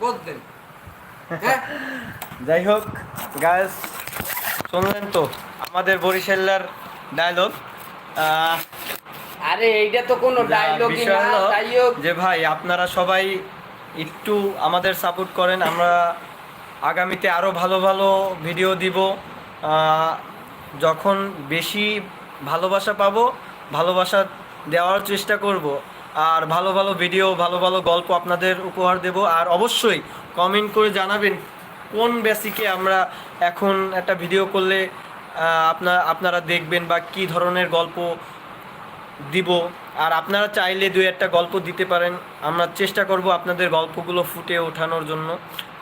বলতেন। হ্যাঁ যাই হোক গাইস, শুনলেন তো আমাদের বরিশালের ডায়লগ। আরে এইটা তো কোনো ডায়লগই বিষয় না, হলো তাই হোক। যে ভাই আপনারা সবাই একটু আমাদের সাপোর্ট করেন, আমরা আগামীতে আরও ভালো ভালো ভিডিও দিব। আহ, যখন বেশি ভালোবাসা পাবো, ভালোবাসা দেওয়ার চেষ্টা করব, আর ভালো ভালো ভিডিও, ভালো ভালো গল্প আপনাদের উপহার দেব। আর অবশ্যই কমেন্ট করে জানাবেন কোন বেসিকে আমরা এখন একটা ভিডিও করলে আপনারা দেখবেন, বা কী ধরনের গল্প দিব। আর আপনারা চাইলে দুই একটা গল্প দিতে পারেন, আমরা চেষ্টা করব আপনাদের গল্পগুলো ফুটে ওঠানোর জন্য।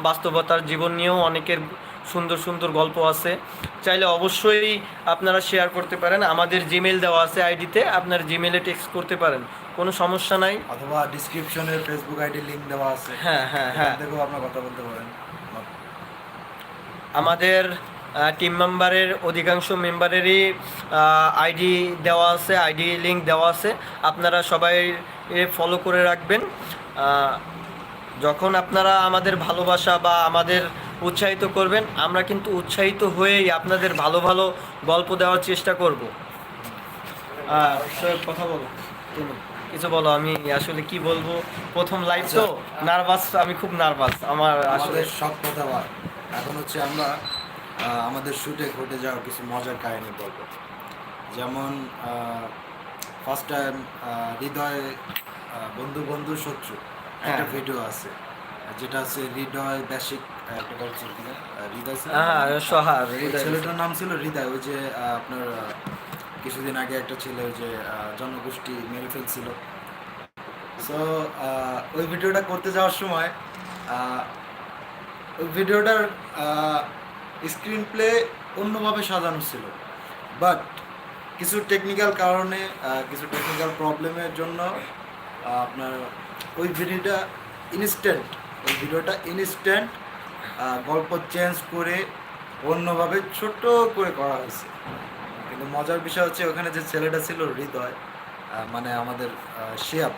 বাস্তবতার জীবন নিয়েও অনেকের সুন্দর সুন্দর গল্প আছে, চাইলে অবশ্যই আপনারা শেয়ার করতে পারেন। আমাদের জিমেল দেওয়া আছে আইডিতে, আপনার জিমেলে টেক্সট করতে পারেন, কোনো সমস্যা নাই। অথবা ডিসক্রিপশনে ফেসবুক আইডি লিংক দেওয়া আছে, হ্যাঁ হ্যাঁ হ্যাঁ, দেখেও আপনারা কথা বলতে পারেন। আমাদের টিম মেম্বারের অধিকাংশ মেম্বারেরই আইডি দেওয়া আছে, আইডি লিঙ্ক দেওয়া আছে, আপনারা সবাই ফলো করে রাখবেন। যখন আপনারা আমাদের ভালোবাসা বা আমাদের উৎসাহিত করবেন, আমরা কিন্তু উৎসাহিত হয়েই আপনাদের ভালো ভালো গল্প দেওয়ার চেষ্টা করব। কথা বলো, তুমি কিছু বলো। আমি আসলে কি বলবো, প্রথম লাইভ তো নার্ভাস, আমি খুব নার্ভাস। আমার আসলে সব কথা বাদ, এখন হচ্ছে আমরা আমাদের শুটে ঘটে যাওয়া কিছু মজার কাহিনী বলবো। যেমন ফার্স্ট টাইম হৃদয় বন্ধু বন্ধু শত্রু একটা ভিডিও আছে, যেটা আছে হৃদয় বেসিক একটা গল্প ছিল, হৃদয় ছিল, সোহার ছেলেটার নাম ছিল হৃদয়। ওই যে আপনার কিছুদিন আগে একটা ছেলে ওই যে জনগোষ্ঠী মেরে ফেলছিল। সো ওই ভিডিওটা করতে যাওয়ার সময় ওই ভিডিওটার স্ক্রিন প্লে অন্যভাবে সাজানো ছিল, বাট কিছু টেকনিক্যাল কারণে, কিছু টেকনিক্যাল প্রবলেমের জন্য আপনার ওই ভিডিওটা ইনস্ট্যান্ট গল্প চেঞ্জ করে অন্যভাবে ছোট করে করা হয়েছে। কিন্তু মজার বিষয় হচ্ছে ওখানে যে ছেলেটা ছিল হৃদয়, মানে আমাদের শিয়াব,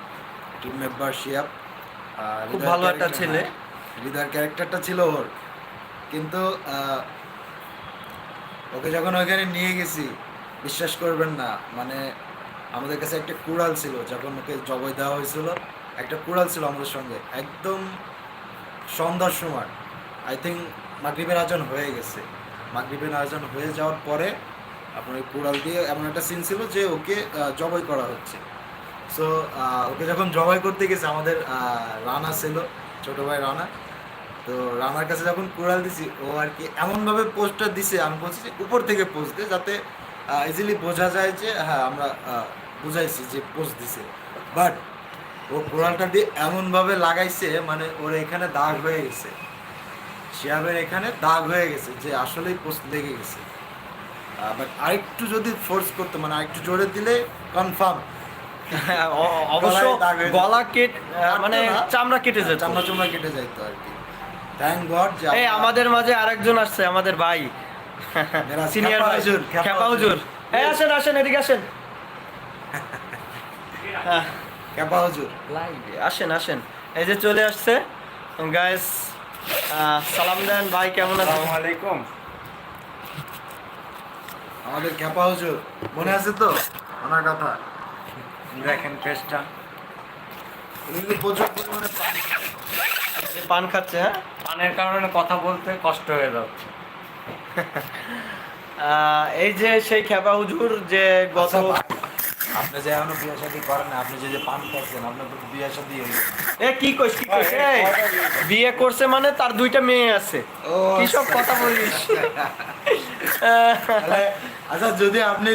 টিম মেম্বার শিয়াব, খুব ভালো একটা ছেলে। হৃদয়ের ক্যারেক্টারটা ছিল ওর, কিন্তু ওকে যখন ওইখানে নিয়ে গেছি, বিশ্বাস করবেন না, মানে আমাদের কাছে একটা কুড়াল ছিল, যখন ওকে জবাই দেওয়া হয়েছিল একটা কুড়াল ছিল আমাদের সঙ্গে। একদম সন্ধ্যার সময়, আই থিঙ্ক মাগরিবের আজান হয়ে গেছে, মাগরিবের আজান হয়ে যাওয়ার পরে আপনার ওই কুড়াল দিয়ে এমন একটা সিন ছিল যে ওকে জবাই করা হচ্ছে। সো ওকে যখন জবাই করতে গেছে, আমাদের রানা ছিল, ছোটো ভাই রানা, তো রানার কাছে যখন কুড়াল দিছি, ও আর কি এমনভাবে পোস্টটা দিছে, আমি বলছি যে উপর থেকে পোস্ট দে, যাতে ইজিলি বোঝা যায় যে হ্যাঁ আমরা বুঝাইছি যে পোস্ট দিছে। বাট ও কুড়ালটা দিয়ে এমনভাবে লাগাইছে, মানে ওর এখানে দাগ হয়ে গেছে, শিয়াবের এখানে দাগ হয়ে গেছে, যে আসলেই পোস্ট লেগে গেছে। বাট আরেকটু যদি ফোর্স করতো, মানে আরেকটু জোরে দিলে কনফার্ম অবশ্য গলা মানে চামড়া কেটে যায়, চামড়া কেটে যাইতো আর কি। থ্যাংক গড যে আমাদের মাঝে আরেকজন আসছে, আমাদের ভাই, সিনিয়র হুজুর, খেপা হুজুর। আসেন আসেন, এদিকে আসেন, খেপা হুজুর আসেন আসেন, এই যে চলে আসছে গাইস। সালাম দেন ভাই, কেমন আছেন? আসসালামু আলাইকুম। আমাদের খেপা হুজুর, মনে আছে তো ওনার কথা? দেখেন পেজটা, কিন্তু প্রচুর পরিমাণে পান খাচ্ছে। হ্যাঁ, পানের কারণে কথা বলতে কষ্ট হয়ে যাচ্ছে। এই যে সেই খেপা হুজুর যে গত, আপনি যে এখনো বিয়ে শাদী করেন না, আপনি যে পান খাচ্ছেন, আপনার তো বিয়ে শাদী হয়ে গেছে। কি কইস বিয়ে করছে মানে তার দুইটা মেয়ে আছে, কি সব কথা বলিস? আচ্ছা,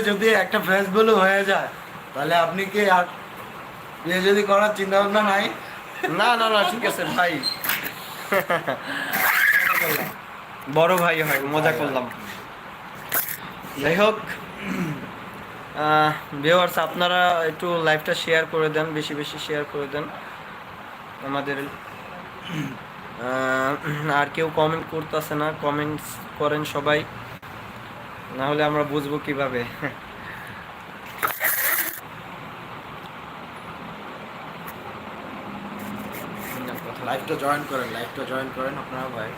যদি একটা ফেস বলে হয়ে যায়, তাহলে আপনি কি আর বিয়ে যদি করার চিন্তা ভাবনা নাই? না না না, ঠিক আছে ভাই, বড় ভাই হয়, মজা করলাম। যাই হোক ভিউয়ার্স, আপনারা একটু লাইভটা শেয়ার করে দেন, বেশি বেশি শেয়ার করে দেন আমাদের। আর কেউ কমেন্ট করতেছে না, কমেন্টস করেন সবাই, না হলে আমরা বুঝবো কিভাবে। লাইভ লাইভটা জয়েন করেন আপনারা ভাই,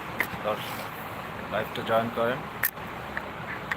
লাইভটা জয়েন করেন।